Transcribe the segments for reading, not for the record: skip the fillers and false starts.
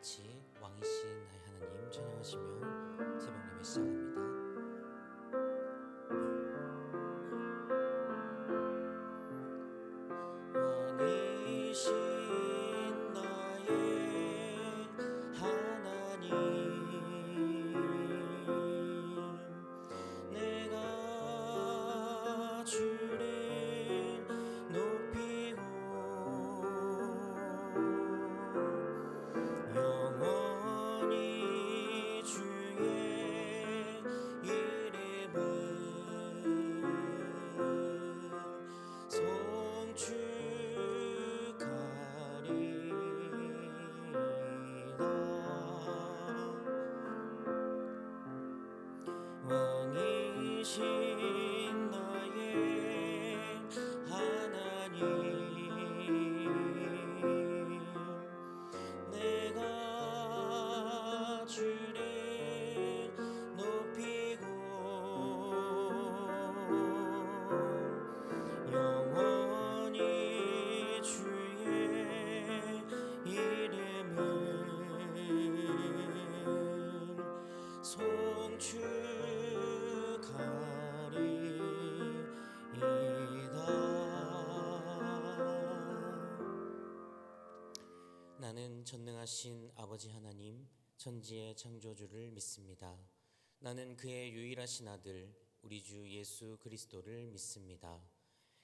같이 왕이신 나의 하나님 찬양하시며 새벽 예배 시작합니다. 왕이신 나의 하나님, 내가 주를 높이고 영원히 주의 이름을 송축하리이다. 왕이신 나의 하나님, 내가 주를 높이고 영원히 주의 이름을 송축하리이다. 나는 전능하신 아버지 하나님, 천지의 창조주를 믿습니다. 나는 그의 유일하신 아들 우리 주 예수 그리스도를 믿습니다.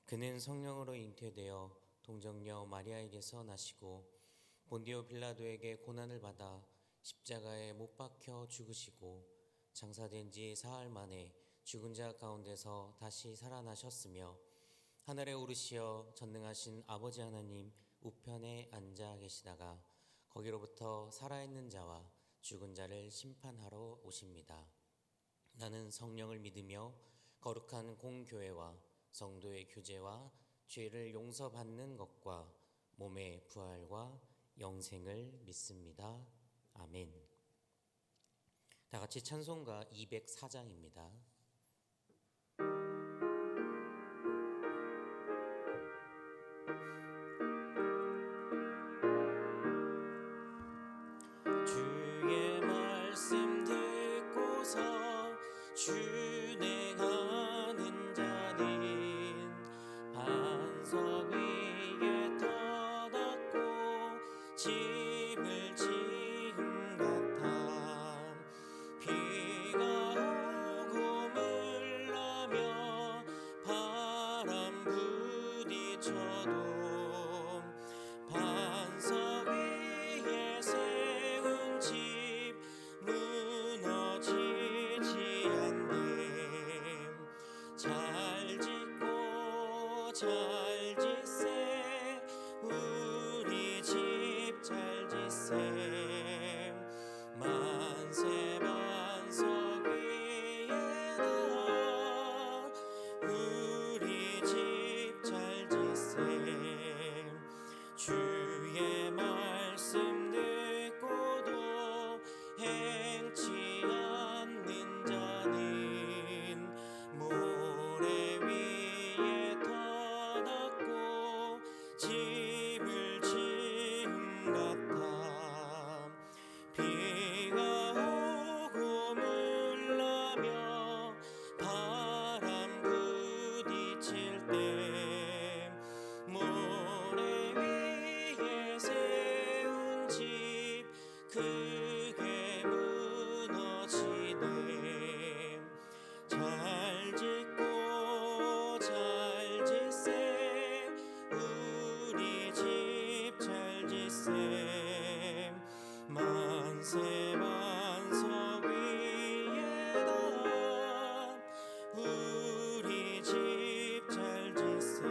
그는 성령으로 잉태되어 동정녀 마리아에게서 나시고 본디오 빌라도에게 고난을 받아 십자가에 못 박혀 죽으시고 장사된 지 사흘 만에 죽은 자 가운데서 다시 살아나셨으며 하늘에 오르시어 전능하신 아버지 하나님 우편에 앉아 계시다가 거기로부터 살아있는 자와 죽은 자를 심판하러 오십니다. 나는 성령을 믿으며 거룩한 공교회와 성도의 교제와 죄를 용서받는 것과 몸의 부활과 영생을 믿습니다. 아멘. 다 같이 찬송가 204장입니다. 주의 말씀 듣고서 준행하는 자는 반석 위에 터닫고 집을 지은 같아. 비가 오고 물나며 바람 부딪혀도 반석 위에 세운 집 무너지지 않네. 잘 짓고 잘 짓세 우리 집 잘 짓세. 만세 반석 위에다 우리 집 잘 짓세. 주의 말씀 듣고도 행치 않는 자는 모래 위에 터닫고 집을 지은 같아. 비가 오고 물나며 바람 부딪힐 때 모래 위에 세운 집 크게 무너지네. 잘 짓고 잘 짓세 우리 집 잘 짓세. 만세 반석 위에다 우리 집 잘 짓세.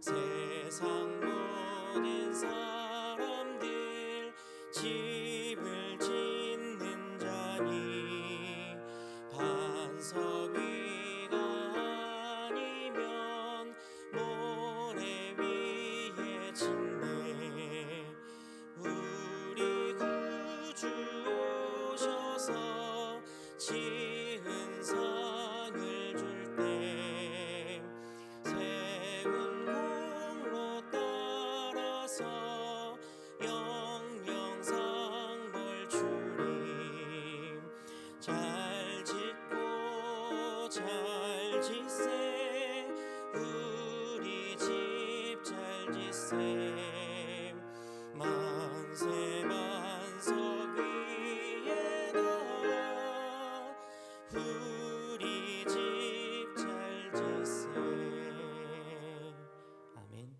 세상 모든 사람들 집을 짓는 자니 반석 위가 아니면 모래 위에 짓네. 우리 구주 오셔서 지은 상을 줄 때 세운 공로 따라서 영영 지셈 만세 만석 위에 너 우리 집 잘 지셈. 아멘.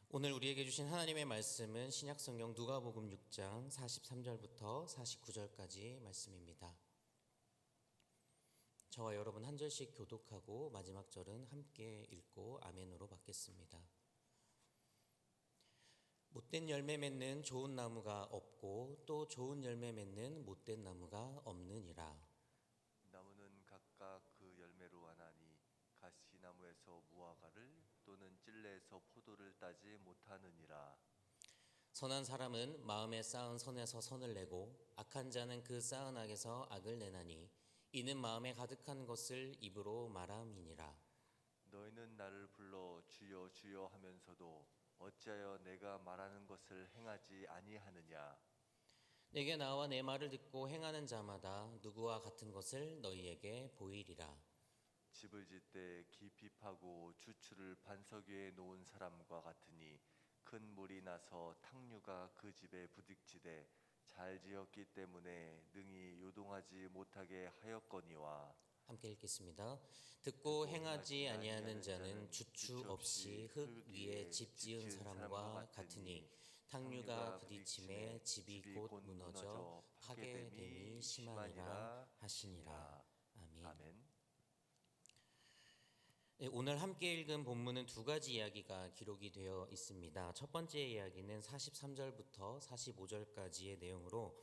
오늘 우리에게 주신 하나님의 말씀은 신약성경 누가복음 6장 43절부터 49절까지 말씀입니다. 저와 여러분 한 절씩 교독하고 마지막 절은 함께 읽고 아멘으로 받겠습니다. 못된 열매 맺는 좋은 나무가 없고 또 좋은 열매 맺는 못된 나무가 없느니라. 나무는 각각 그 열매로 아나니 가시나무에서 무화과를 또는 찔레에서 포도를 따지 못하느니라. 선한 사람은 마음에 쌓은 선에서 선을 내고 악한 자는 그 쌓은 악에서 악을 내나니 이는 마음에 가득한 것을 입으로 말함이니라. 너희는 나를 불러 주여 주여 하면서도 어찌하여 내가 말하는 것을 행하지 아니하느냐. 내게 나와 내 말을 듣고 행하는 자마다 누구와 같은 것을 너희에게 보이리라. 집을 짓되 깊이 파고 주추를 반석 위에 놓은 사람과 같으니 큰 물이 나서 탕류가 그 집에 부딪히되 잘 지었기 때문에 능히 요동하지 못하게 하였거니와. 함께 읽겠습니다. 듣고 행하지 아니하는 자는 주추 없이 흙 위에 집 지은 사람과 같으니 탕류가 부딪힘에 집이 곧 무너져 파괴됨이 심하니라 하시니라. 아멘. 아멘. 네, 오늘 함께 읽은 본문은 두 가지 이야기가 기록이 되어 있습니다. 첫 번째 이야기는 43절부터 45절까지의 내용으로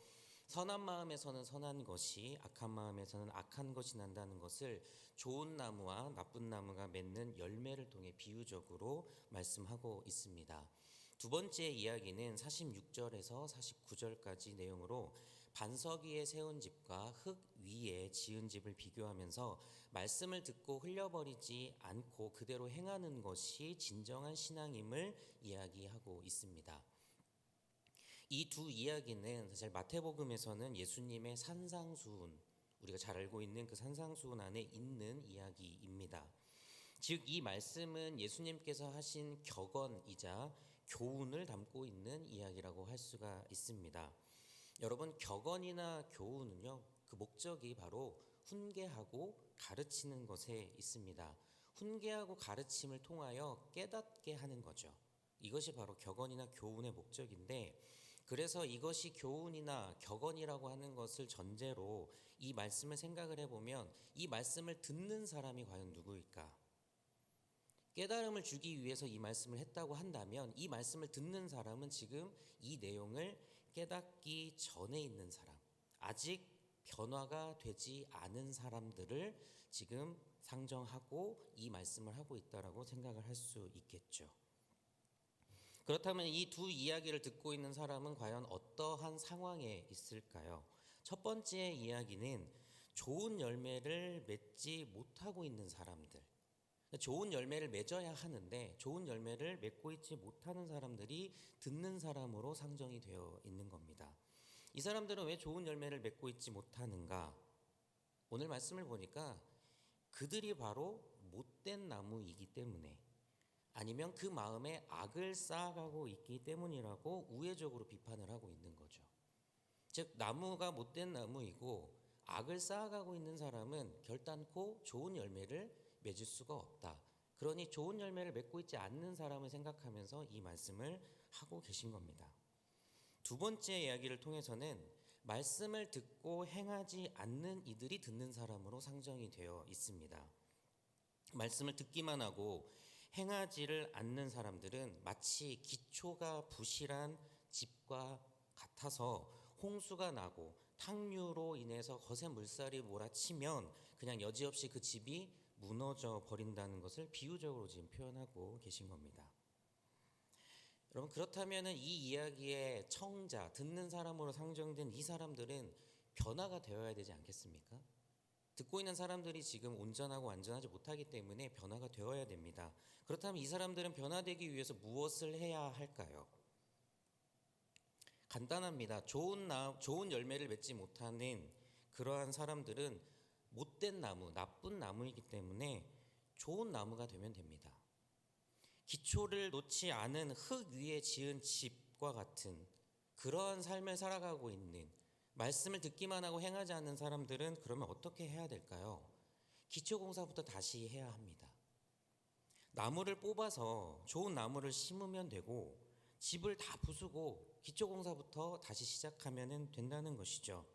선한 마음에서는 선한 것이 악한 마음에서는 악한 것이 난다는 것을 좋은 나무와 나쁜 나무가 맺는 열매를 통해 비유적으로 말씀하고 있습니다. 두 번째 이야기는 46절에서 49절까지 내용으로 반석 위에 세운 집과 흙 위에 지은 집을 비교하면서 말씀을 듣고 흘려버리지 않고 그대로 행하는 것이 진정한 신앙임을 이야기하고 있습니다. 이 두 이야기는 사실 마태복음에서는 예수님의 산상수훈, 우리가 잘 알고 있는 그 산상수훈 안에 있는 이야기입니다. 즉 이 말씀은 예수님께서 하신 격언이자 교훈을 담고 있는 이야기라고 할 수가 있습니다. 여러분, 격언이나 교훈은요, 그 목적이 바로 훈계하고 가르치는 것에 있습니다. 훈계하고 가르침을 통하여 깨닫게 하는 거죠. 이것이 바로 격언이나 교훈의 목적인데, 그래서 이것이 교훈이나 격언이라고 하는 것을 전제로 이 말씀을 생각을 해보면 이 말씀을 듣는 사람이 과연 누구일까? 깨달음을 주기 위해서 이 말씀을 했다고 한다면 이 말씀을 듣는 사람은 지금 이 내용을 깨닫기 전에 있는 사람, 아직 변화가 되지 않은 사람들을 지금 상정하고 이 말씀을 하고 있다라고 생각을 할 수 있겠죠. 그렇다면 이 두 이야기를 듣고 있는 사람은 과연 어떠한 상황에 있을까요? 첫 번째 이야기는 좋은 열매를 맺지 못하고 있는 사람들, 좋은 열매를 맺어야 하는데 좋은 열매를 맺고 있지 못하는 사람들이 듣는 사람으로 상정이 되어 있는 겁니다. 이 사람들은 왜 좋은 열매를 맺고 있지 못하는가? 오늘 말씀을 보니까 그들이 바로 못된 나무이기 때문에, 아니면 그 마음에 악을 쌓아가고 있기 때문이라고 우회적으로 비판을 하고 있는 거죠. 즉 나무가 못된 나무이고 악을 쌓아가고 있는 사람은 결단코 좋은 열매를 맺을 수가 없다. 그러니 좋은 열매를 맺고 있지 않는 사람을 생각하면서 이 말씀을 하고 계신 겁니다. 두 번째 이야기를 통해서는 말씀을 듣고 행하지 않는 이들이 듣는 사람으로 상정이 되어 있습니다. 말씀을 듣기만 하고 행하지를 않는 사람들은 마치 기초가 부실한 집과 같아서 홍수가 나고 탕류로 인해서 거센 물살이 몰아치면 그냥 여지없이 그 집이 무너져 버린다는 것을 비유적으로 지금 표현하고 계신 겁니다. 여러분, 그렇다면 이 이야기의 청자, 듣는 사람으로 상정된 이 사람들은 변화가 되어야 되지 않겠습니까? 듣고 있는 사람들이 지금 온전하고 완전하지 못하기 때문에 변화가 되어야 됩니다. 그렇다면 이 사람들은 변화되기 위해서 무엇을 해야 할까요? 간단합니다. 좋은 열매를 맺지 못하는 그러한 사람들은 못된 나무, 나쁜 나무이기 때문에 좋은 나무가 되면 됩니다. 기초를 놓지 않은 흙 위에 지은 집과 같은 그러한 삶을 살아가고 있는, 말씀을 듣기만 하고 행하지 않는 사람들은 그러면 어떻게 해야 될까요? 기초공사부터 다시 해야 합니다. 나무를 뽑아서 좋은 나무를 심으면 되고, 집을 다 부수고 기초공사부터 다시 시작하면 된다는 것이죠.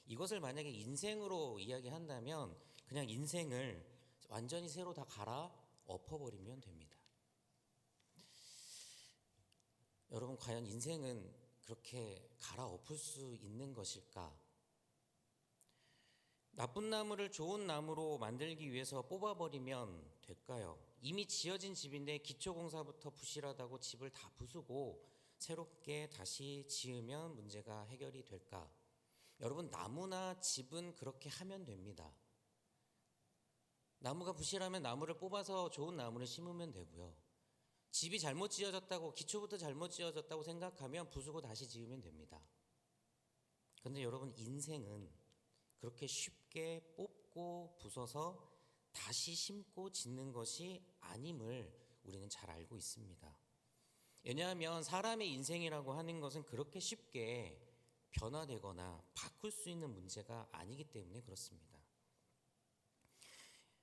이것을 만약에 인생으로 이야기한다면 그냥 인생을 완전히 새로 다 갈아 엎어버리면 됩니다. 여러분, 과연 인생은 그렇게 갈아엎을 수 있는 것일까? 나쁜 나무를 좋은 나무로 만들기 위해서 뽑아버리면 될까요? 이미 지어진 집인데 기초공사부터 부실하다고 집을 다 부수고 새롭게 다시 지으면 문제가 해결이 될까? 여러분, 나무나 집은 그렇게 하면 됩니다. 나무가 부실하면 나무를 뽑아서 좋은 나무를 심으면 되고요. 집이 잘못 지어졌다고, 기초부터 잘못 지어졌다고 생각하면 부수고 다시 지으면 됩니다. 그런데 여러분, 인생은 그렇게 쉽게 뽑고 부숴서 다시 심고 짓는 것이 아님을 우리는 잘 알고 있습니다. 왜냐하면 사람의 인생이라고 하는 것은 그렇게 쉽게 변화되거나 바꿀 수 있는 문제가 아니기 때문에 그렇습니다.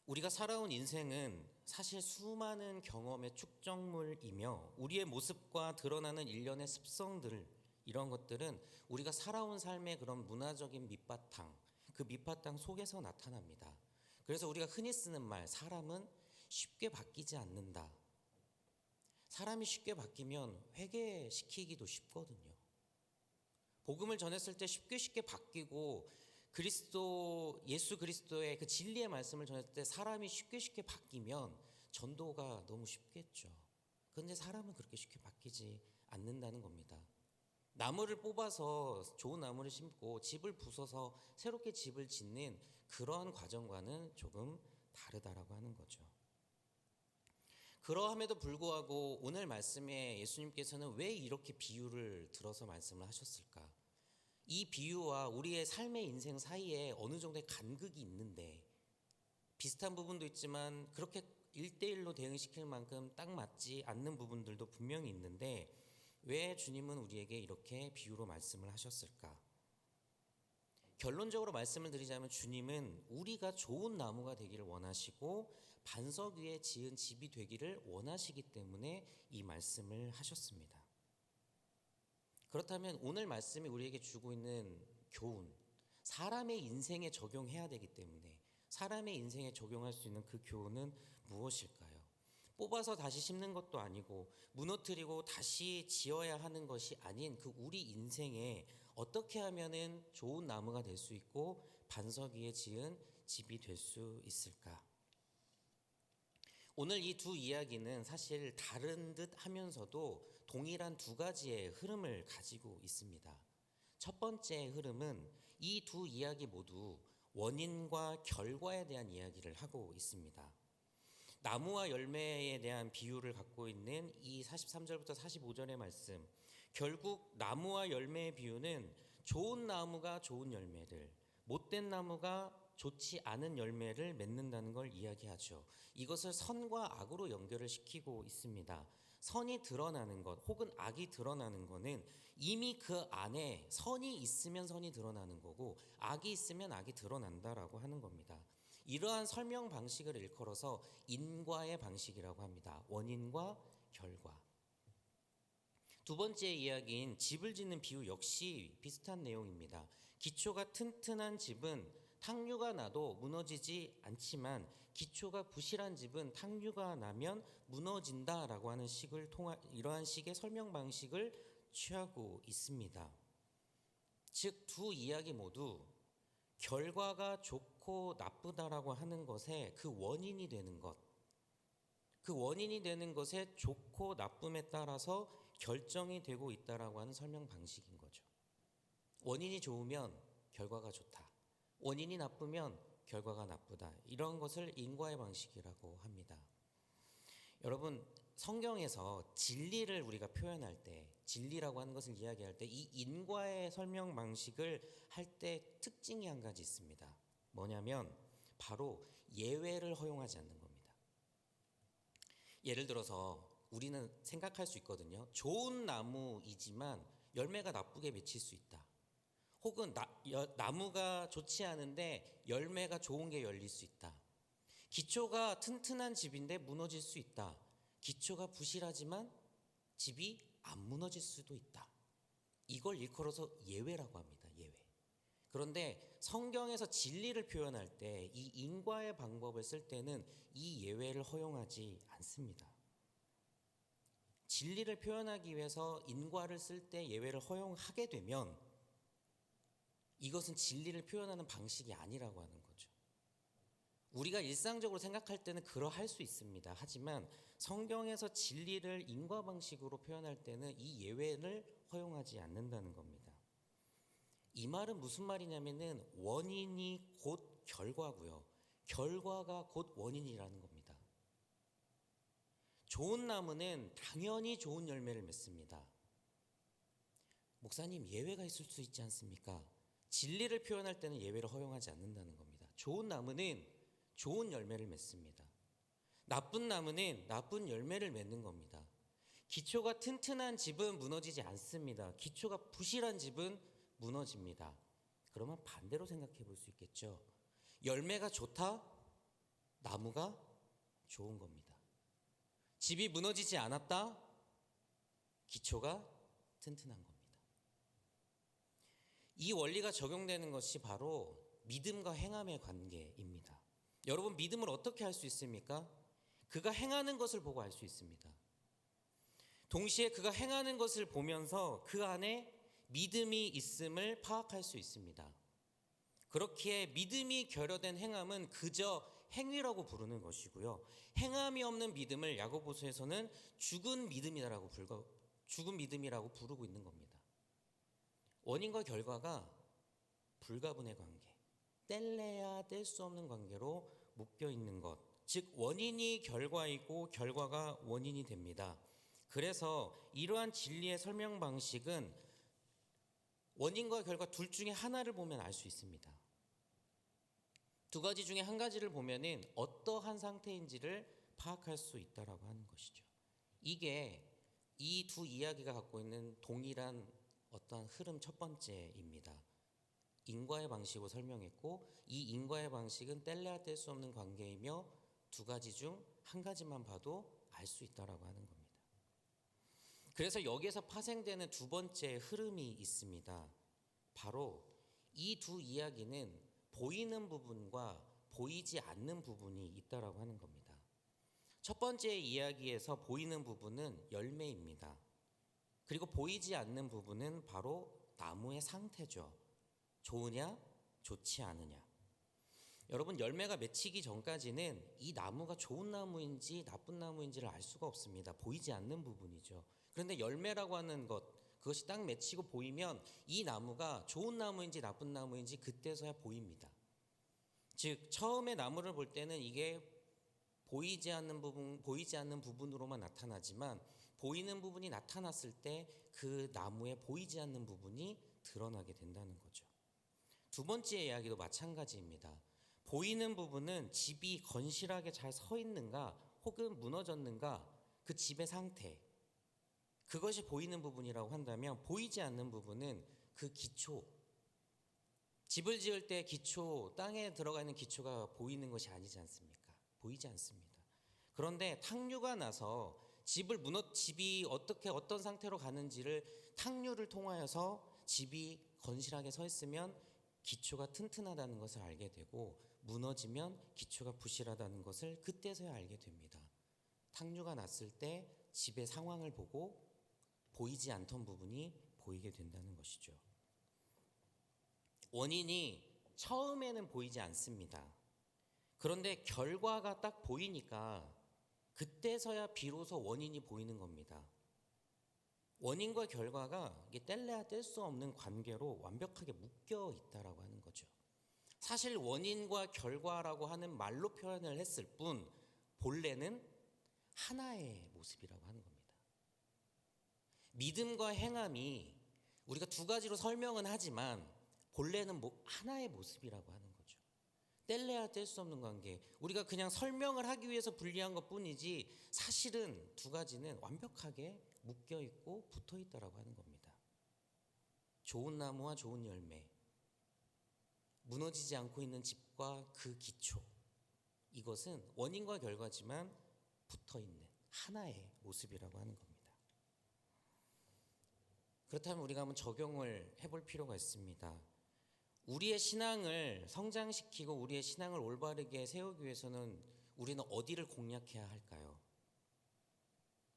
우리가 살아온 인생은 사실 수많은 경험의 축적물이며, 우리의 모습과 드러나는 일련의 습성들, 이런 것들은 우리가 살아온 삶의 그런 문화적인 밑바탕, 그 밑바탕 속에서 나타납니다. 그래서 우리가 흔히 쓰는 말, 사람은 쉽게 바뀌지 않는다. 사람이 쉽게 바뀌면 회개시키기도 쉽거든요. 복음을 전했을 때 쉽게 바뀌고 예수 그리스도의 그 진리의 말씀을 전했을 때 사람이 쉽게 바뀌면 전도가 너무 쉽겠죠. 그런데 사람은 그렇게 쉽게 바뀌지 않는다는 겁니다. 나무를 뽑아서 좋은 나무를 심고 집을 부숴서 새롭게 집을 짓는 그런 과정과는 조금 다르다라고 하는 거죠. 그러함에도 불구하고 오늘 말씀에 예수님께서는 왜 이렇게 비유를 들어서 말씀을 하셨을까? 이 비유와 우리의 삶의 인생 사이에 어느 정도의 간극이 있는데, 비슷한 부분도 있지만 그렇게 1대1로 대응시킬 만큼 딱 맞지 않는 부분들도 분명히 있는데, 왜 주님은 우리에게 이렇게 비유로 말씀을 하셨을까? 결론적으로 말씀을 드리자면 주님은 우리가 좋은 나무가 되기를 원하시고 반석 위에 지은 집이 되기를 원하시기 때문에 이 말씀을 하셨습니다. 그렇다면 오늘 말씀이 우리에게 주고 있는 교훈, 사람의 인생에 적용해야 되기 때문에 사람의 인생에 적용할 수 있는 그 교훈은 무엇일까요? 뽑아서 다시 심는 것도 아니고 무너뜨리고 다시 지어야 하는 것이 아닌 그 우리 인생에 어떻게 하면은 좋은 나무가 될 수 있고 반석 위에 지은 집이 될 수 있을까? 오늘 이 두 이야기는 사실 다른 듯 하면서도 동일한 두 가지의 흐름을 가지고 있습니다. 첫 번째 흐름은 이 두 이야기 모두 원인과 결과에 대한 이야기를 하고 있습니다. 나무와 열매에 대한 비유를 갖고 있는 이 43절부터 45절의 말씀, 결국 나무와 열매의 비유는 좋은 나무가 좋은 열매를, 못된 나무가 좋지 않은 열매를 맺는다는 걸 이야기하죠. 이것을 선과 악으로 연결을 시키고 있습니다. 선이 드러나는 것 혹은 악이 드러나는 것은 이미 그 안에 선이 있으면 선이 드러나는 거고 악이 있으면 악이 드러난다라고 하는 겁니다. 이러한 설명 방식을 일컬어서 인과의 방식이라고 합니다. 원인과 결과. 두 번째 이야기인 집을 짓는 비유 역시 비슷한 내용입니다. 기초가 튼튼한 집은 탕류가 나도 무너지지 않지만 기초가 부실한 집은 탕류가 나면 무너진다라고 하는 이러한 식의 설명 방식을 취하고 있습니다. 즉, 두 이야기 모두 결과가 좋고 나쁘다라고 하는 것에 그 원인이 되는 것, 그 원인이 되는 것에 좋고 나쁨에 따라서 결정이 되고 있다라고 하는 설명 방식인 거죠. 원인이 좋으면 결과가 좋다. 원인이 나쁘면 결과가 나쁘다. 이런 것을 인과의 방식이라고 합니다. 여러분, 성경에서 진리를 우리가 표현할 때, 진리라고 하는 것을 이야기할 때 이 인과의 설명 방식을 할 때 특징이 한 가지 있습니다. 뭐냐면 바로 예외를 허용하지 않는 겁니다. 예를 들어서 우리는 생각할 수 있거든요. 좋은 나무이지만 열매가 나쁘게 맺힐 수 있다. 혹은 나무가 좋지 않은데 열매가 좋은 게 열릴 수 있다. 기초가 튼튼한 집인데 무너질 수 있다. 기초가 부실하지만 집이 안 무너질 수도 있다. 이걸 일컬어서 예외라고 합니다. 예외. 그런데 성경에서 진리를 표현할 때 이 인과의 방법을 쓸 때는 이 예외를 허용하지 않습니다. 진리를 표현하기 위해서 인과를 쓸 때 예외를 허용하게 되면 이것은 진리를 표현하는 방식이 아니라고 하는 거죠. 우리가 일상적으로 생각할 때는 그러할 수 있습니다. 하지만 성경에서 진리를 인과 방식으로 표현할 때는 이 예외를 허용하지 않는다는 겁니다. 이 말은 무슨 말이냐면은 원인이 곧 결과고요. 결과가 곧 원인이라는 겁니다. 좋은 나무는 당연히 좋은 열매를 맺습니다. 목사님, 예외가 있을 수 있지 않습니까? 진리를 표현할 때는 예외를 허용하지 않는다는 겁니다. 좋은 나무는 좋은 열매를 맺습니다. 나쁜 나무는 나쁜 열매를 맺는 겁니다. 기초가 튼튼한 집은 무너지지 않습니다. 기초가 부실한 집은 무너집니다. 그러면 반대로 생각해 볼 수 있겠죠. 열매가 좋다? 나무가 좋은 겁니다. 집이 무너지지 않았다? 기초가 튼튼한 겁니다. 이 원리가 적용되는 것이 바로 믿음과 행함의 관계입니다. 여러분, 믿음을 어떻게 할 수 있습니까? 그가 행하는 것을 보고 알 수 있습니다. 동시에 그가 행하는 것을 보면서 그 안에 믿음이 있음을 파악할 수 있습니다. 그렇기에 믿음이 결여된 행함은 그저 행위라고 부르는 것이고요. 행함이 없는 믿음을 야고보서에서는 죽은 믿음이라고 부르고 있는 겁니다. 원인과 결과가 불가분의 관계, 뗄래야 뗄 수 없는 관계로 묶여 있는 것, 즉 원인이 결과이고 결과가 원인이 됩니다. 그래서 이러한 진리의 설명 방식은 원인과 결과 둘 중에 하나를 보면 알 수 있습니다. 두 가지 중에 한 가지를 보면은 어떠한 상태인지를 파악할 수 있다라고 하는 것이죠. 이게 이 두 이야기가 갖고 있는 동일한 어떠한 흐름 첫 번째입니다. 인과의 방식으로 설명했고 이 인과의 방식은 뗄래야 뗄 수 없는 관계이며 두 가지 중 한 가지만 봐도 알 수 있다라고 하는 겁니다. 그래서 여기에서 파생되는 두 번째 흐름이 있습니다. 바로 이 두 이야기는 보이는 부분과 보이지 않는 부분이 있다라고 하는 겁니다. 첫 번째 이야기에서 보이는 부분은 열매입니다. 그리고 보이지 않는 부분은 바로 나무의 상태죠. 좋으냐, 좋지 않으냐. 여러분, 열매가 맺히기 전까지는 이 나무가 좋은 나무인지 나쁜 나무인지를 알 수가 없습니다. 보이지 않는 부분이죠. 그런데 열매라고 하는 것, 그것이 딱 맺히고 보이면 이 나무가 좋은 나무인지 나쁜 나무인지 그때서야 보입니다. 즉 처음에 나무를 볼 때는 이게 보이지 않는 부분으로만 나타나지만 보이는 부분이 나타났을 때 그 나무에 보이지 않는 부분이 드러나게 된다는 거죠. 두 번째 이야기도 마찬가지입니다. 보이는 부분은 집이 건실하게 잘 서 있는가 혹은 무너졌는가, 그 집의 상태, 그것이 보이는 부분이라고 한다면 보이지 않는 부분은 그 기초, 집을 지을 때 기초, 땅에 들어가 있는 기초가 보이는 것이 아니지 않습니까? 보이지 않습니다. 그런데 탕류가 나서 집이 어떤 상태로 가는지를 탕류를 통하여서 집이 건실하게 서 있으면 기초가 튼튼하다는 것을 알게 되고 무너지면 기초가 부실하다는 것을 그때서야 알게 됩니다. 탕류가 났을 때 집의 상황을 보고 보이지 않던 부분이 보이게 된다는 것이죠. 원인이 처음에는 보이지 않습니다. 그런데 결과가 딱 보이니까 그때서야 비로소 원인이 보이는 겁니다. 원인과 결과가 이게 뗄래야 뗄 수 없는 관계로 완벽하게 묶여 있다라고 하는 거죠. 사실 원인과 결과라고 하는 말로 표현을 했을 뿐 본래는 하나의 모습이라고 하는 겁니다. 믿음과 행함이 우리가 두 가지로 설명은 하지만 본래는 하나의 모습이라고 하는 거죠. 뗄래야 뗄 수 없는 관계. 우리가 그냥 설명을 하기 위해서 분리한 것뿐이지 사실은 두 가지는 완벽하게 묶여 있고 붙어 있다라고 하는 겁니다. 좋은 나무와 좋은 열매, 무너지지 않고 있는 집과 그 기초, 이것은 원인과 결과지만 붙어 있는 하나의 모습이라고 하는 겁니다. 그렇다면 우리가 한번 적용을 해볼 필요가 있습니다. 우리의 신앙을 성장시키고 우리의 신앙을 올바르게 세우기 위해서는 우리는 어디를 공략해야 할까요?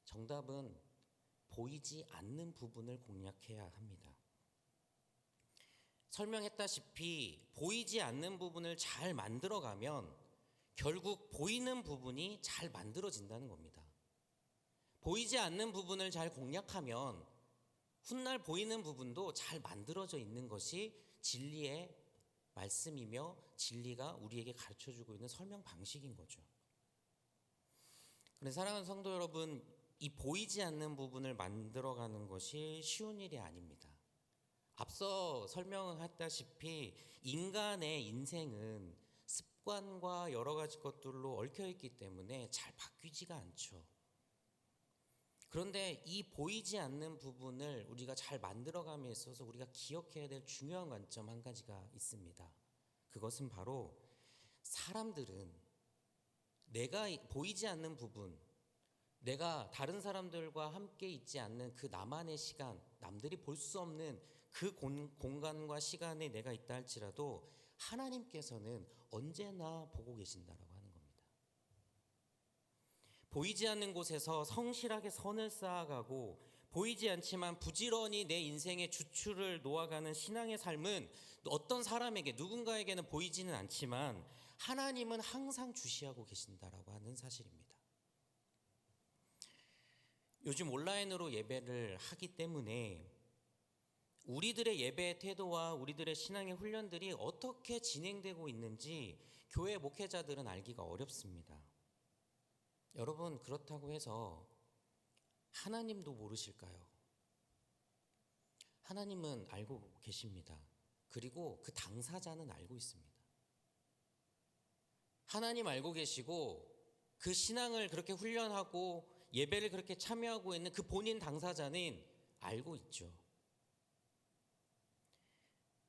정답은 보이지 않는 부분을 공략해야 합니다. 설명했다시피 보이지 않는 부분을 잘 만들어가면 결국 보이는 부분이 잘 만들어진다는 겁니다. 보이지 않는 부분을 잘 공략하면 훗날 보이는 부분도 잘 만들어져 있는 것이 진리의 말씀이며 진리가 우리에게 가르쳐주고 있는 설명 방식인 거죠. 그런데 사랑하는 성도 여러분, 이 보이지 않는 부분을 만들어가는 것이 쉬운 일이 아닙니다. 앞서 설명했다시피 인간의 인생은 습관과 여러 가지 것들로 얽혀있기 때문에 잘 바뀌지가 않죠. 그런데 이 보이지 않는 부분을 우리가 잘 만들어감에 있어서 우리가 기억해야 될 중요한 관점 한 가지가 있습니다. 그것은 바로 사람들은 내가 보이지 않는 부분, 내가 다른 사람들과 함께 있지 않는 그 나만의 시간, 남들이 볼 수 없는 그 공간과 시간에 내가 있다 할지라도 하나님께서는 언제나 보고 계신다라고 하는 겁니다. 보이지 않는 곳에서 성실하게 선을 쌓아가고 보이지 않지만 부지런히 내 인생의 주추를 놓아가는 신앙의 삶은 어떤 사람에게 누군가에게는 보이지는 않지만 하나님은 항상 주시하고 계신다라고 하는 사실입니다. 요즘 온라인으로 예배를 하기 때문에 우리들의 예배의 태도와 우리들의 신앙의 훈련들이 어떻게 진행되고 있는지 교회 목회자들은 알기가 어렵습니다. 여러분, 그렇다고 해서 하나님도 모르실까요? 하나님은 알고 계십니다. 그리고 그 당사자는 알고 있습니다. 하나님 알고 계시고 그 신앙을 그렇게 훈련하고 예배를 그렇게 참여하고 있는 그 본인 당사자는 알고 있죠.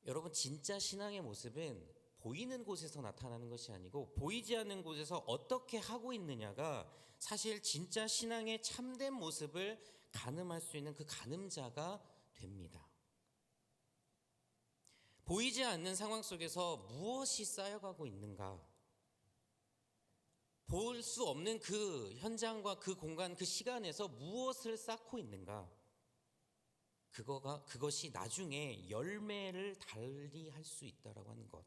여러분, 진짜 신앙의 모습은 보이는 곳에서 나타나는 것이 아니고 보이지 않는 곳에서 어떻게 하고 있느냐가 사실 진짜 신앙의 참된 모습을 가늠할 수 있는 그 가늠자가 됩니다. 보이지 않는 상황 속에서 무엇이 쌓여가고 있는가? 볼 수 없는 그 현장과 그 공간, 그 시간에서 무엇을 쌓고 있는가? 그것이 나중에 열매를 달리할 수 있다라고 하는 것.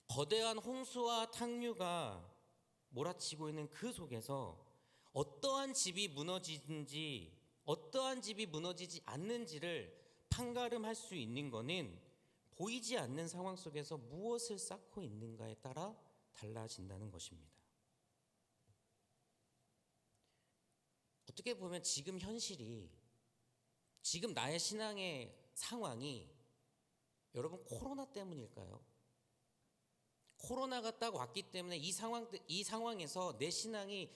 거대한 홍수와 탕류가 몰아치고 있는 그 속에서 어떠한 집이 무너지는지 어떠한 집이 무너지지 않는지를 판가름할 수 있는 것은 보이지 않는 상황 속에서 무엇을 쌓고 있는가에 따라 달라진다는 것입니다. 어떻게 보면 지금 현실이, 지금 나의 신앙의 상황이 여러분 코로나 때문일까요? 코로나가 딱 왔기 때문에 이 상황에서 내 신앙이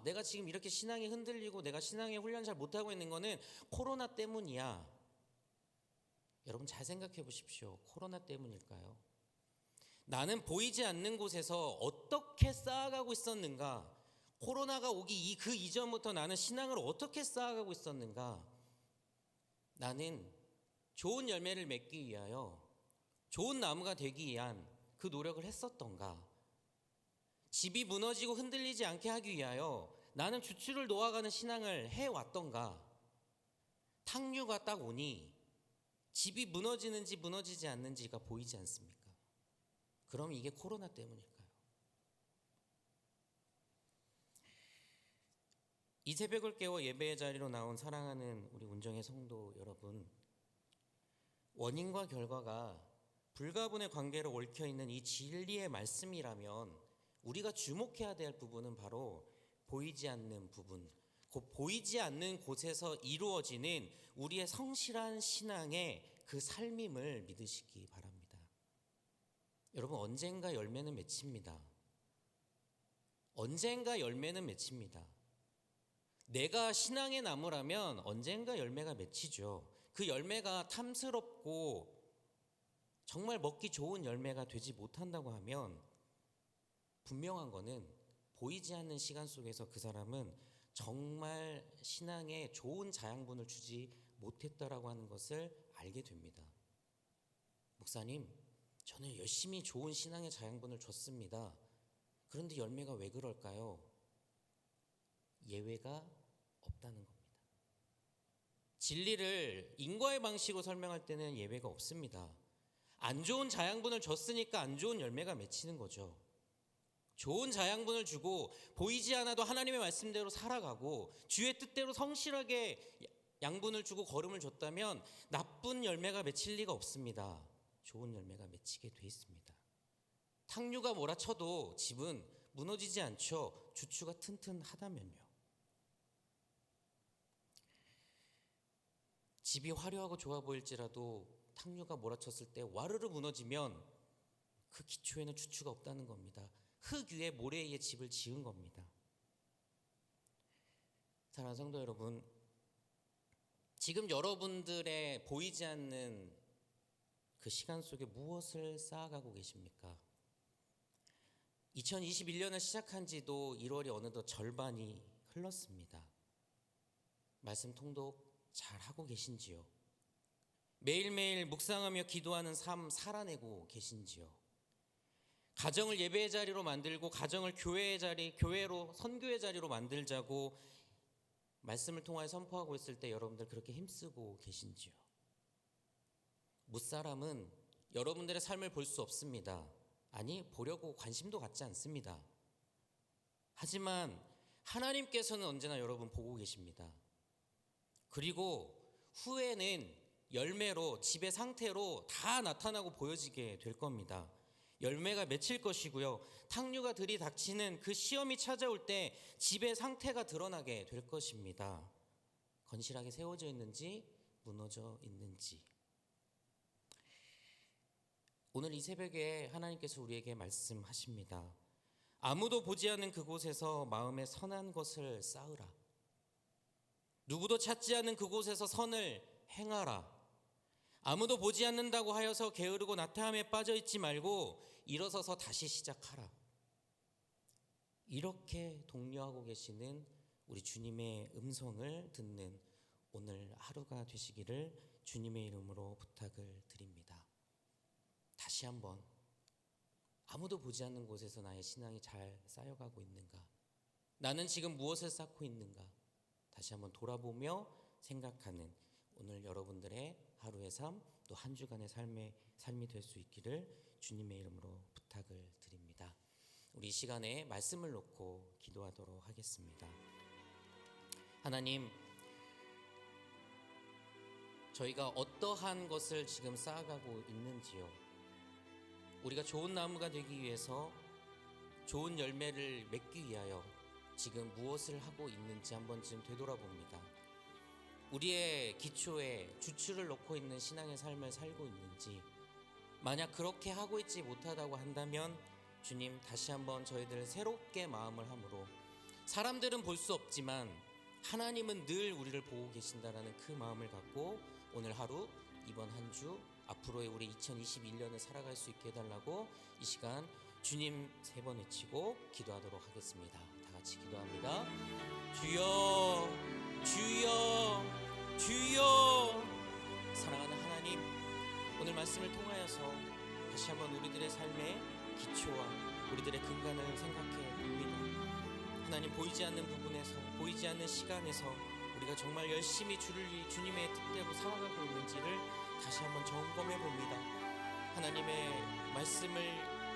내가 지금 이렇게 신앙이 흔들리고 내가 신앙의 훈련 잘 못하고 있는 거는 코로나 때문이야. 여러분 잘 생각해 보십시오. 코로나 때문일까요? 나는 보이지 않는 곳에서 어떻게 쌓아가고 있었는가? 코로나가 오기 그 이전부터 나는 신앙을 어떻게 쌓아가고 있었는가? 나는 좋은 열매를 맺기 위하여 좋은 나무가 되기 위한 그 노력을 했었던가? 집이 무너지고 흔들리지 않게 하기 위하여 나는 주추를 놓아가는 신앙을 해왔던가? 탕류가 딱 오니 집이 무너지는지 무너지지 않는지가 보이지 않습니까? 그럼 이게 코로나 때문일까요? 이 새벽을 깨워 예배의 자리로 나온 사랑하는 우리 운정의 성도 여러분, 원인과 결과가 불가분의 관계로 얽혀있는 이 진리의 말씀이라면 우리가 주목해야 될 부분은 바로 보이지 않는 부분, 곧 보이지 않는 곳에서 이루어지는 우리의 성실한 신앙의 그 삶임을 믿으시기 바랍니다. 여러분, 언젠가 열매는 맺힙니다. 언젠가 열매는 맺힙니다. 내가 신앙의 나무라면 언젠가 열매가 맺히죠. 그 열매가 탐스럽고 정말 먹기 좋은 열매가 되지 못한다고 하면 분명한 거는 보이지 않는 시간 속에서 그 사람은 정말 신앙에 좋은 자양분을 주지 못했다라고 하는 것을 알게 됩니다. 목사님, 저는 열심히 좋은 신앙의 자양분을 줬습니다. 그런데 열매가 왜 그럴까요? 예외가 없다는 겁니다. 진리를 인과의 방식으로 설명할 때는 예외가 없습니다. 안 좋은 자양분을 줬으니까 안 좋은 열매가 맺히는 거죠. 좋은 자양분을 주고 보이지 않아도 하나님의 말씀대로 살아가고 주의 뜻대로 성실하게 양분을 주고 거름을 줬다면 나쁜 열매가 맺힐 리가 없습니다. 좋은 열매가 맺히게 돼 있습니다. 탕류가 몰아쳐도 집은 무너지지 않죠. 주추가 튼튼하다면요. 집이 화려하고 좋아 보일지라도 탕류가 몰아쳤을 때 와르르 무너지면 그 기초에는 주추가 없다는 겁니다. 흙 위에 모래 위에 집을 지은 겁니다. 사랑하는 성도 여러분, 지금 여러분들의 보이지 않는 그 시간 속에 무엇을 쌓아가고 계십니까? 2021년을 시작한 지도 1월이 어느덧 절반이 흘렀습니다. 말씀 통독 잘 하고 계신지요? 매일매일 묵상하며 기도하는 삶 살아내고 계신지요? 가정을 예배의 자리로 만들고 가정을 교회의 자리, 교회로 선교의 자리로 만들자고 말씀을 통하여 선포하고 있을 때 여러분들 그렇게 힘쓰고 계신지요? 무사람은 여러분들의 삶을 볼 수 없습니다. 아니, 보려고 관심도 갖지 않습니다. 하지만 하나님께서는 언제나 여러분 보고 계십니다. 그리고 후에는 열매로, 집의 상태로 다 나타나고 보여지게 될 겁니다. 열매가 맺힐 것이고요. 탕류가 들이닥치는 그 시험이 찾아올 때 집의 상태가 드러나게 될 것입니다. 건실하게 세워져 있는지 무너져 있는지. 오늘 이 새벽에 하나님께서 우리에게 말씀하십니다. 아무도 보지 않는 그곳에서 마음에 선한 것을 쌓으라. 누구도 찾지 않는 그곳에서 선을 행하라. 아무도 보지 않는다고 하여서 게으르고 나태함에 빠져있지 말고 일어서서 다시 시작하라. 이렇게 독려하고 계시는 우리 주님의 음성을 듣는 오늘 하루가 되시기를 주님의 이름으로 부탁을 드립니다. 다시 한번, 아무도 보지 않는 곳에서 나의 신앙이 잘 쌓여가고 있는가? 나는 지금 무엇을 쌓고 있는가? 다시 한번 돌아보며 생각하는 오늘 여러분들의 하루의 삶, 또 한 주간의 삶이 될 수 있기를 주님의 이름으로 부탁을 드립니다. 우리 이 시간에 말씀을 놓고 기도하도록 하겠습니다. 하나님, 저희가 어떠한 것을 지금 쌓아가고 있는지요? 우리가 좋은 나무가 되기 위해서, 좋은 열매를 맺기 위하여 지금 무엇을 하고 있는지 한 번쯤 되돌아봅니다. 우리의 기초에 주추를 놓고 있는 신앙의 삶을 살고 있는지, 만약 그렇게 하고 있지 못하다고 한다면 주님, 다시 한번 저희들 새롭게 마음을 함으로, 사람들은 볼 수 없지만 하나님은 늘 우리를 보고 계신다라는 그 마음을 갖고 오늘 하루, 이번 한 주, 앞으로의 우리 2021년을 살아갈 수 있게 해달라고 이 시간 주님 3번 외치고 기도하도록 하겠습니다. 다 같이 기도합니다. 주여, 주여, 주여. 사랑하는 하나님, 오늘 말씀을 통하여서 다시 한번 우리들의 삶의 기초와 우리들의 근간을 생각해 봅니다. 하나님, 보이지 않는 부분에서, 보이지 않는 시간에서 우리가 정말 열심히 주님의 뜻대로 살아가고 있는지를 다시 한번 점검해 봅니다. 하나님의 말씀을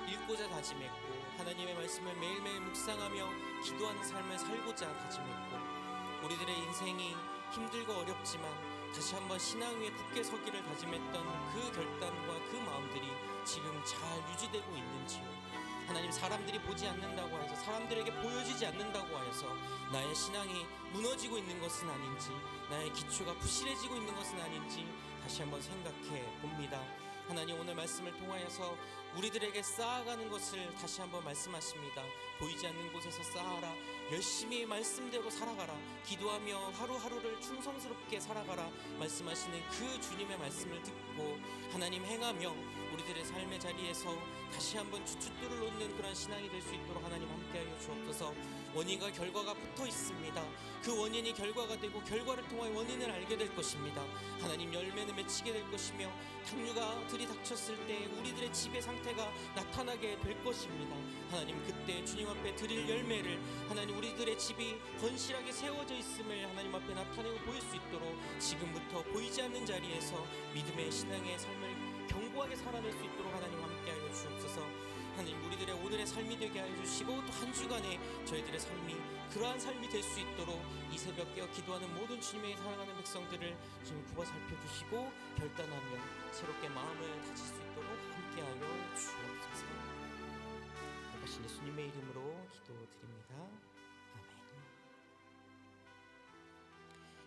읽고자 다짐했고, 하나님의 말씀을 매일매일 묵상하며 기도하는 삶을 살고자 다짐했고, 우리들의 인생이 힘들고 어렵지만 다시 한번 신앙 위에 굳게 서기를 다짐했던 그 결단과 그 마음들이 지금 잘 유지되고 있는지요? 하나님, 사람들이 보지 않는다고 해서, 사람들에게 보여지지 않는다고 하여서 나의 신앙이 무너지고 있는 것은 아닌지, 나의 기초가 부실해지고 있는 것은 아닌지 다시 한번 생각해 봅니다. 하나님 오늘 말씀을 통하여서 우리들에게 쌓아가는 것을 다시 한번 말씀하십니다. 보이지 않는 곳에서 쌓아라. 열심히 말씀대로 살아가라. 기도하며 하루하루를 충성스럽게 살아가라. 말씀하시는 그 주님의 말씀을 듣고 하나님 행하며 우리들의 삶의 자리에서 다시 한번 주춧돌을 놓는 그런 신앙이 될 수 있도록 하나님 함께하여 주옵소서. 원인과 결과가 붙어 있습니다. 그 원인이 결과가 되고 결과를 통하여 원인을 알게 될 것입니다. 하나님 열매는 맺히게 될 것이며 탕류가 들이닥쳤을 때 우리들의 집의 상태가 나타나게 될 것입니다. 하나님 그때 주님 앞에 드릴 열매를 하나님 우리들의 집이 건실하게 세워져 있음을 하나님 앞에 나타내고 보일 수 있도록 지금부터 보이지 않는 자리에서 믿음의 신앙의 삶을 견고하게 살아낼 수 있도록 하나님 함께하여 주옵소서. 하나님 우리들의 오늘의 삶이 되게 하여 주시고 또 한 주간에 저희들의 삶이 그러한 삶이 될 수 있도록 이 새벽 깨어 기도하는 모든 주님의 사랑하는 백성들을 주님 굽어 살펴주시고 결단하며 새롭게 마음을 다질 수 있도록 함께하여 주옵소서. 하신 예수님의 이름으로 기도드립니다. 아멘.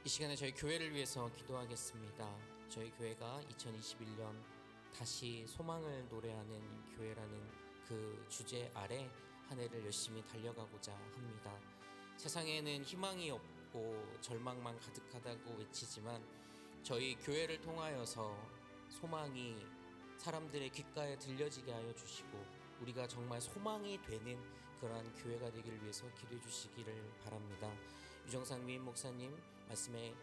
이 시간에 저희 교회를 위해서 기도하겠습니다. 저희 교회가 2021년 다시 소망을 노래하는 교회라는 그 주제 아래 한 해를 열심히 달려가고자 합니다. 세상에는 희망이 없고 절망만 가득하다고 외치지만 저희 교회를 통하여서 소망이 사람들의 귓가에 들려지게 하여 주시고 우리가 정말 소망이 되는 그러한 교회가 되기를 위해서 기도해 주시기를 바랍니다. 유정상 위임 목사님 말씀에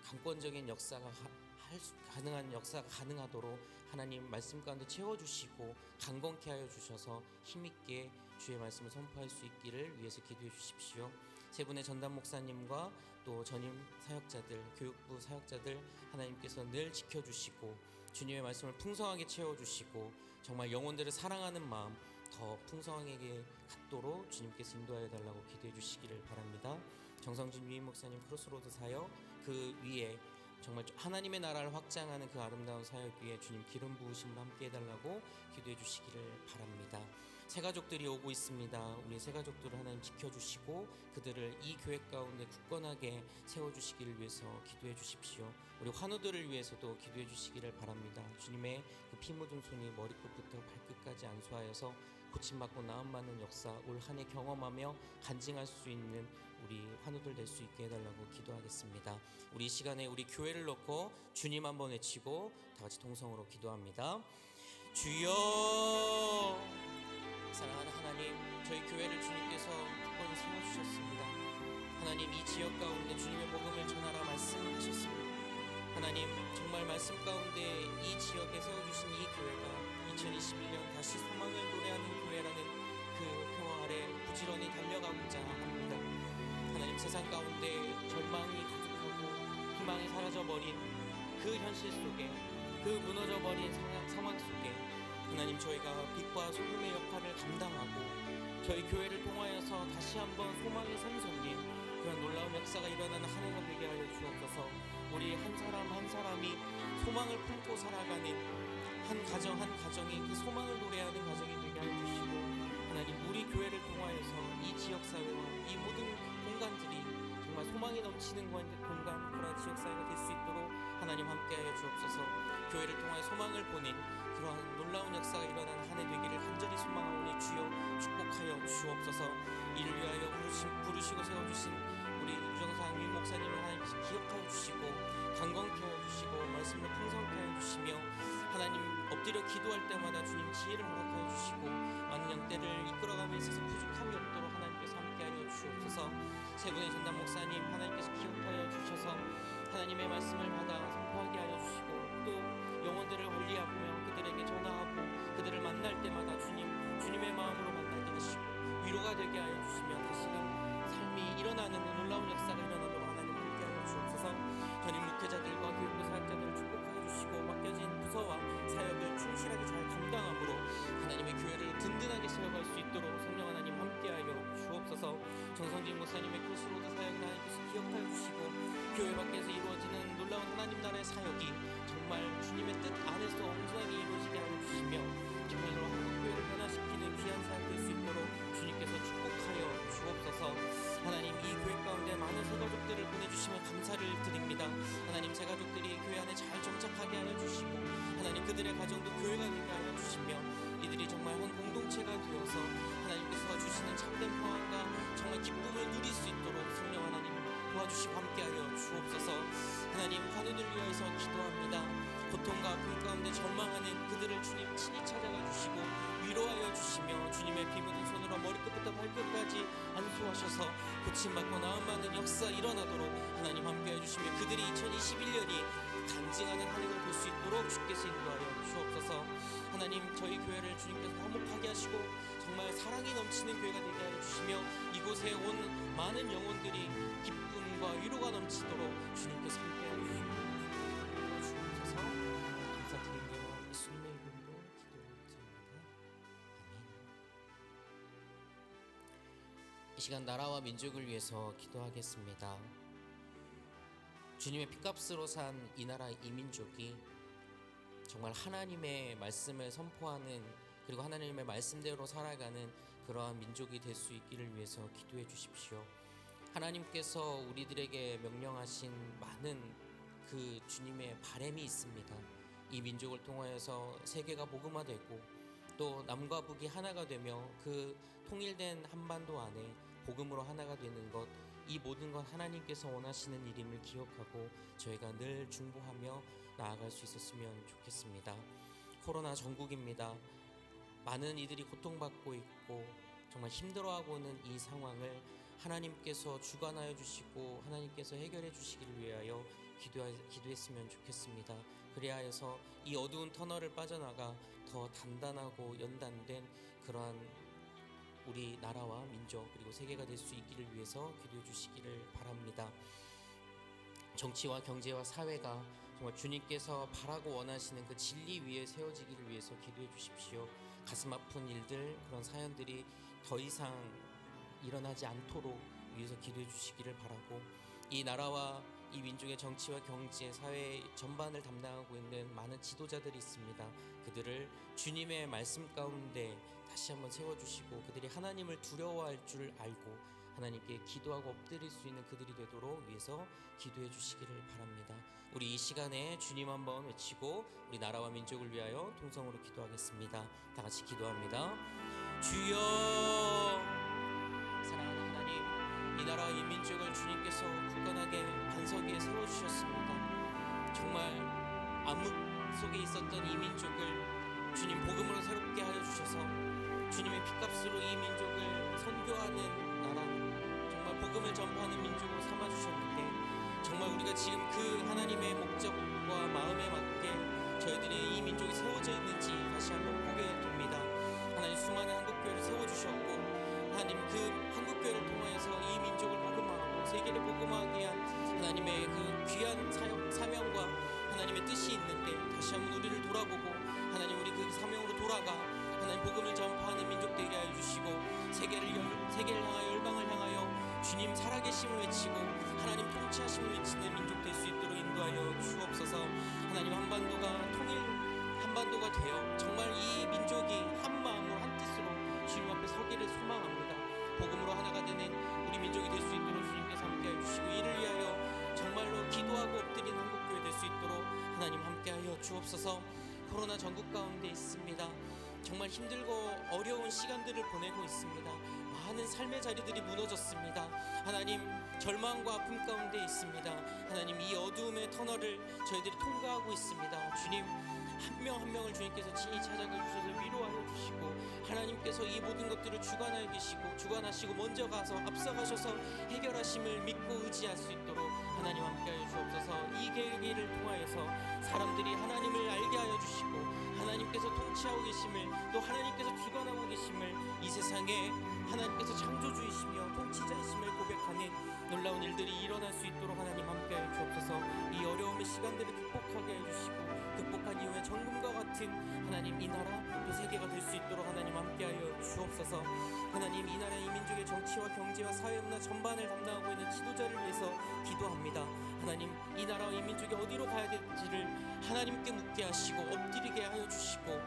강권적인 역사가 가능한 역사가 가능하도록 하나님 말씀 가운데 채워주시고 강건케 하여 주셔서 힘있게 주의 말씀을 선포할 수 있기를 위해서 기도해 주십시오. 세 분의 전담 목사님과 또 전임 사역자들, 교육부 사역자들 하나님께서 늘 지켜주시고 주님의 말씀을 풍성하게 채워주시고 정말 영혼들을 사랑하는 마음 더 풍성하게 갖도록 주님께서 인도하여 달라고 기도해 주시기를 바랍니다. 정성진 위임 목사님 크로스로드 사역 그 위에 정말 하나님의 나라를 확장하는 그 아름다운 사역 위에 주님 기름 부으심을 함께 해달라고 기도해 주시기를 바랍니다. 새 가족들이 오고 있습니다. 우리 새 가족들을 하나님 지켜주시고 그들을 이 교회 가운데 굳건하게 세워주시기를 위해서 기도해 주십시오. 우리 환우들을 위해서도 기도해 주시기를 바랍니다. 주님의 그 피 묻은 손이 머리끝부터 발끝까지 안수하여서 고침받고 나음받는 역사 올 한 해 경험하며 간증할 수 있는 우리 환우들 될 수 있게 해달라고 기도하겠습니다. 우리 이 시간에 우리 교회를 놓고 주님 한번 외치고 다 같이 동성으로 기도합니다. 주여. 사랑하는 하나님, 저희 교회를 주님께서 굳건히 세워주셨습니다. 하나님 이 지역 가운데 주님의 복음을 전하라 말씀하셨습니다. 하나님 정말 말씀 가운데 이 지역에 세워주신 이 교회가 2021년 다시 소망을 노래하는 교회라는 그 표 아래 부지런히 달려가고자 합니다. 하나님 세상 가운데 절망이 가득하고 희망이 사라져버린 그 현실 속에 그 무너져버린 상황 속에 하나님 저희가 빛과 소금의 역할을 감당하고 저희 교회를 통하여서 다시 한번 소망이 샘솟는 그런 놀라운 역사가 일어나는 한 해가 되게 하여 주옵소서. 우리 한 사람 한 사람이 소망을 품고 살아가는 한 가정 한 가정이 그 소망을 노래하는 가정이 되게 하여 주시고 하나님 우리 교회를 통하여서 이 지역사회와 이 모든 공간들이 정말 소망이 넘치는 공간 그런 지역사회가 될 수 있도록 하나님 함께하여 주옵소서. 교회를 통하여 소망을 보낸 그러한 놀라운 역사가 일어나는 한 해 되기를 간절히 소망하오니 주여 축복하여 주옵소서. 이를 위하여 부르시고 세워주신 우리 유정상 위임 목사님을 하나님께서 기억하여 주시고 강건케 하여 주시고 말씀을 풍성케 하여 주시며 하나님 엎드려 기도할 때마다 주님 지혜를 허락하여 주시고 많은 양떼를 이끌어가며 있어서 부족함이 없도록 하나님께서 함께하여 주옵소서. 세 분의 전담 목사님 하나님께서 기억하여 주셔서 하나님의 말씀을 받아 선포하게 하여 주시고 또 영혼들을 멀리하며 그들에게 전화하고 그들을 만날 때마다 주님의 마음으로 만나게 하시고 위로가 되게 하여 주시며 다시금 삶이 일어나는 놀라운 역사가 일어나도록 하나님 함께하여 주옵소서. 전임 목회자들과 교육부 사역자들을 축복하여 주시고 맡겨진 부서와 사역을 충실하게 잘 감당함으로 하나님의 교회를 든든하게 세워갈 수 있도록 성령 하나님 함께하여 주옵소서. 정성진 목사님의 크로스로드 사역을 하나님께서 기억하여 주시고 교회 밖에서 이루어지는 놀라운 하나님 나라의 사역이 정말 주님의 뜻 안에서 온전하게 이루어지게 하여 주시며 정말로 한국교회를 변화시키는 귀한 사역 될 수 있도록 주님께서 축복하여 주옵소서. 하나님 이 교회 가운데 많은 새가족들을 보내주시며 감사를 드립니다. 하나님 새가족들이 교회 안에 잘 정착하게 하여 주시고 하나님 그들의 가정도 교회가 되게 하여 주시며 이들이 정말 한 공동체가 되어서 하나님께서 주시는 참된 평안과 정말 기쁨을 누릴 수 있도록 성령 하나님 도와주시고 함께하여 주옵소서. 하나님 환우들 위하여서 기도합니다. 고통과 아픔 가운데 절망하는 그들을 주님 친히 찾아가 주시고 위로하여 주시며 주님의 피 묻은 손으로 머리끝부터 발끝까지 안수하셔서 고침받고 나음받는 역사 일어나도록 하나님 함께해 주시며 그들이 2021년이 간증하는 한 해가 될 수 있도록 주께서 인도하여 주옵소서. 하나님 저희 교회를 주님께서 화목하게 하시고 정말 사랑이 넘치는 교회가 되게 하여 주시며 이곳에 온 많은 영혼들이 기쁨과 위로가 넘치도록 주님께서 함께해 주옵소서. 감사드리며 예수님의 이름으로 기도드립니다. 아멘. 이 시간 나라와 민족을 위해서 기도하겠습니다. 주님의 핏값으로 산 이 나라 이 민족이 정말 하나님의 말씀을 선포하는 그리고 하나님의 말씀대로 살아가는 그러한 민족이 될 수 있기를 위해서 기도해 주십시오. 하나님께서 우리들에게 명령하신 많은 그 주님의 바람이 있습니다. 이 민족을 통하여서 세계가 복음화되고 또 남과 북이 하나가 되며 그 통일된 한반도 안에 복음으로 하나가 되는 것, 이 모든 건 하나님께서 원하시는 일임을 기억하고 저희가 늘 중보하며 나아갈 수 있었으면 좋겠습니다. 코로나 전국입니다. 많은 이들이 고통받고 있고 정말 힘들어하고 있는 이 상황을 하나님께서 주관하여 주시고 하나님께서 해결해 주시기를 위하여 기도했으면 좋겠습니다. 그리하여서 이 어두운 터널을 빠져나가 더 단단하고 연단된 그러한 우리 나라와 민족 그리고 세계가 될 수 있기를 위해서 기도해 주시기를 바랍니다. 정치와 경제와 사회가 정말 주님께서 바라고 원하시는 그 진리 위에 세워지기를 위해서 기도해 주십시오. 가슴 아픈 일들 그런 사연들이 더 이상 일어나지 않도록 위해서 기도해 주시기를 바라고 이 나라와 이 민족의 정치와 경제, 사회 전반을 담당하고 있는 많은 지도자들이 있습니다. 그들을 주님의 말씀 가운데 다시 한번 세워주시고 그들이 하나님을 두려워할 줄 알고 하나님께 기도하고 엎드릴 수 있는 그들이 되도록 위해서 기도해 주시기를 바랍니다. 우리 이 시간에 주님 한번 외치고 우리 나라와 민족을 위하여 통성으로 기도하겠습니다. 다 같이 기도합니다. 주여, 사랑하는 하나님, 이 나라와 이 민족을 주님께서 굳건하게 반석 위에 세워주셨습니다. 정말 암흑 속에 있었던 이 민족을 주님 복음으로 새롭게 하여 주셔서 주님의 핏값으로 이 민족을 선교하는 나라, 정말 복음을 전파하는 민족으로 삼아주셨는데 정말 우리가 지금 그 하나님의 목적과 마음에 맞게 저희들이 이 민족이 세워져 있는지 다시 한번 보게 됩니다. 하나님 수많은 한국교회를 세워주셨고 하나님 그 한국교회를 통하여서 이 민족을 복음하고 세계를 복음하기 위한 하나님의 그 귀한 사명과 하나님의 뜻이 있는데 다시 한번 우리를 돌아보고 하나님 우리 그 사명으로 돌아가 하나님 복음을 전파하는 민족 되게 하여 주시고 세계를 향하여 열방을 향하여 주님 살아계심을 외치고 하나님 통치하심을 외치는 민족 될 수 있도록 인도하여 주옵소서. 하나님 한반도가 되어 정말 이 민족이 한 마음으로 한 뜻으로 주님 앞에 서기를 소망합니다. 복음으로 하나가 되는 우리 민족이 될 수 있도록 주님께서 함께하여 주시고 이를 위하여 정말로 기도하고 엎드린 한국교회 될 수 있도록 하나님 함께하여 주옵소서. 코로나 전국 가운데 있습니다. 정말 힘들고 어려운 시간들을 보내고 있습니다. 많은 삶의 자리들이 무너졌습니다. 하나님 절망과 아픔 가운데 있습니다. 하나님 이 어두움의 터널을 저희들이 통과하고 있습니다. 주님 한 명 한 명을 주님께서 친히 찾아가 주셔서 위로하여 주시고 하나님께서 이 모든 것들을 주관하시고 먼저 가서 앞서가셔서 해결하심을 믿고 의지할 수 있도록 하나님 함께하여 주옵소서. 이 계기를 통하여서 사람들이 하나님을 알게 하여 주시고 하나님께서 통치하고 계심을 또 하나님께서 주관하고 계심을 이 세상에 하나님께서 창조주이시며 통치자이심을 고백하는 놀라운 일들이 일어날 수 있도록 하나님 함께하여 주옵소서. 이 어려움의 시간들을 극복하게 해주시고 극복한 이후에 정금과 같은 하나님 이 나라 또 세계가 될 수 있도록 하나님 함께하여 주옵소서. 하나님 이 나라 이 민족의 정치와 경제와 사회 문화 전반을 담당하고 있는 지도자를 위해서 기도합니다. 하나님 이 나라와 이 민족이 어디로 가야 될지를 하나님께 묻게 하시고 엎드리게 하여 주시고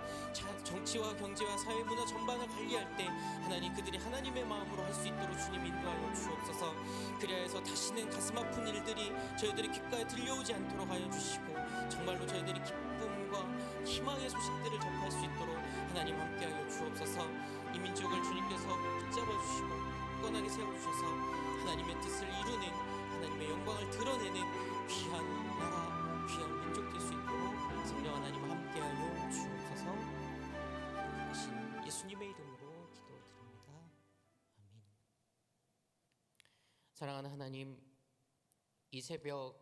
정치와 경제와 사회 문화 전반을 관리할 때 하나님 그들이 하나님의 마음으로 할 수 있도록 주님 인도하여 주옵소서. 그리하여서 다시는 가슴 아픈 일들이 저희들의 귓가에 들려오지 않도록 하여 주시고 정말로 저희들이 기쁨과 희망의 소식들을 접할 수 있도록 하나님 함께하여 주옵소서. 이 민족을 주님께서 붙잡아 주시고 굳건하게 세워주셔서 하나님의 뜻을 이루는, 하나님의 영광을 드러내는 귀한 나라, 귀한 민족 될 수 있도록 성령 하나님 함께하여 주옵소서. 하신 예수님의 이름으로 기도드립니다. 아멘. 사랑하는 하나님, 이 새벽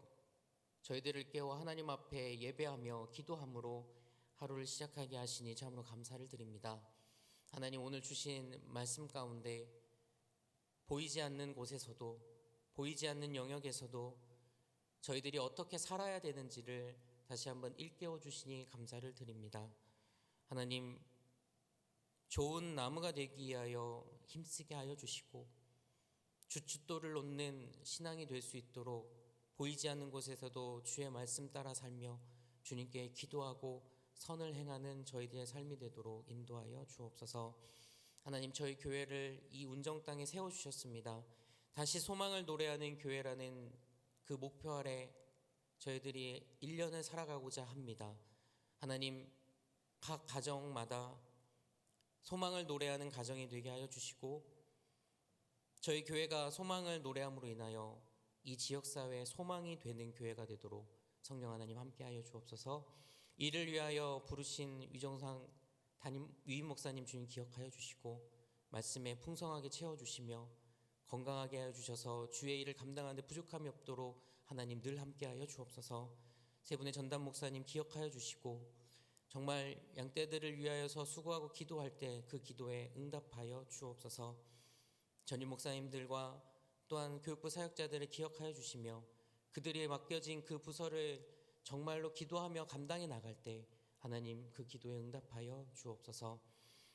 저희들을 깨워 하나님 앞에 예배하며 기도함으로 하루를 시작하게 하시니 참으로 감사를 드립니다. 하나님, 오늘 주신 말씀 가운데 보이지 않는 곳에서도, 보이지 않는 영역에서도 저희들이 어떻게 살아야 되는지를 다시 한번 일깨워 주시니 감사를 드립니다. 하나님, 좋은 나무가 되기 위하여 힘쓰게 하여 주시고 주춧돌을 놓는 신앙이 될 수 있도록 보이지 않는 곳에서도 주의 말씀 따라 살며 주님께 기도하고 선을 행하는 저희들의 삶이 되도록 인도하여 주옵소서. 하나님, 저희 교회를 이 운정 땅에 세워주셨습니다. 다시 소망을 노래하는 교회라는 그 목표 아래 저희들이 1년을 살아가고자 합니다. 하나님, 각 가정마다 소망을 노래하는 가정이 되게 하여 주시고 저희 교회가 소망을 노래함으로 인하여 이 지역사회에 소망이 되는 교회가 되도록 성령 하나님 함께하여 주옵소서. 이를 위하여 부르신 위정상 위임 목사님 주님 기억하여 주시고 말씀에 풍성하게 채워주시며 건강하게 하여 주셔서 주의 일을 감당하는 데 부족함이 없도록 하나님 늘 함께하여 주옵소서. 세 분의 전담 목사님 기억하여 주시고 정말 양떼들을 위하여서 수고하고 기도할 때 그 기도에 응답하여 주옵소서. 전임 목사님들과 또한 교육부 사역자들을 기억하여 주시며 그들이 맡겨진 그 부서를 정말로 기도하며 감당해 나갈 때 하나님 그 기도에 응답하여 주옵소서.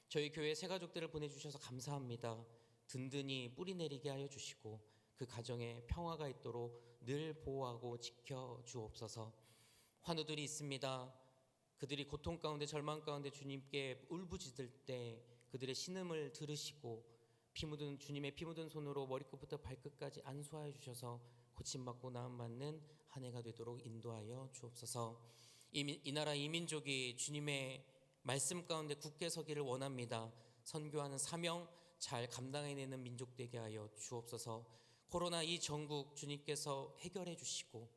저희 교회 새 가족들을 보내주셔서 감사합니다. 든든히 뿌리 내리게 하여 주시고 그 가정에 평화가 있도록 늘 보호하고 지켜 주옵소서. 환우들이 있습니다. 그들이 고통 가운데 절망 가운데 주님께 울부짖을 때 그들의 신음을 들으시고 주님의 피 묻은 손으로 머리끝부터 발끝까지 안수하여 주셔서 고침받고 나음받는 한 해가 되도록 인도하여 주옵소서. 이 나라 이 민족이 주님의 말씀 가운데 굳게 서기를 원합니다. 선교하는 사명 잘 감당해내는 민족 되게 하여 주옵소서. 코로나 이 전국 주님께서 해결해 주시고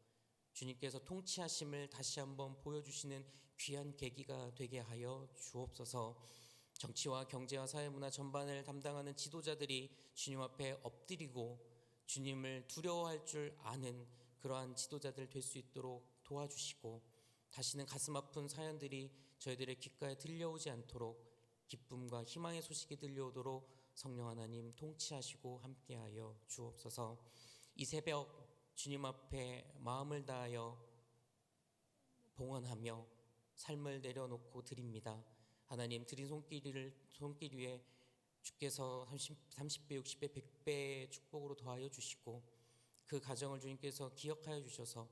주님께서 통치하심을 다시 한번 보여주시는 귀한 계기가 되게 하여 주옵소서. 정치와 경제와 사회문화 전반을 담당하는 지도자들이 주님 앞에 엎드리고 주님을 두려워할 줄 아는 그러한 지도자들 될 수 있도록 도와주시고 다시는 가슴 아픈 사연들이 저희들의 귓가에 들려오지 않도록 기쁨과 희망의 소식이 들려오도록 성령 하나님 통치하시고 함께하여 주옵소서. 이 새벽 주님 앞에 마음을 다하여 봉헌하며 삶을 내려놓고 드립니다. 하나님, 드린 손길 위에 주께서 30배, 60배, 100배의 축복으로 더하여 주시고 그 가정을 주님께서 기억하여 주셔서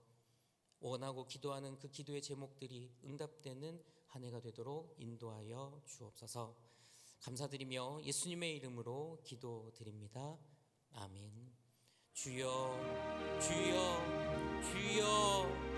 원하고 기도하는 그 기도의 제목들이 응답되는 한 해가 되도록 인도하여 주옵소서. 감사드리며 예수님의 이름으로 기도드립니다. 아멘. 주여, 주여, 주여.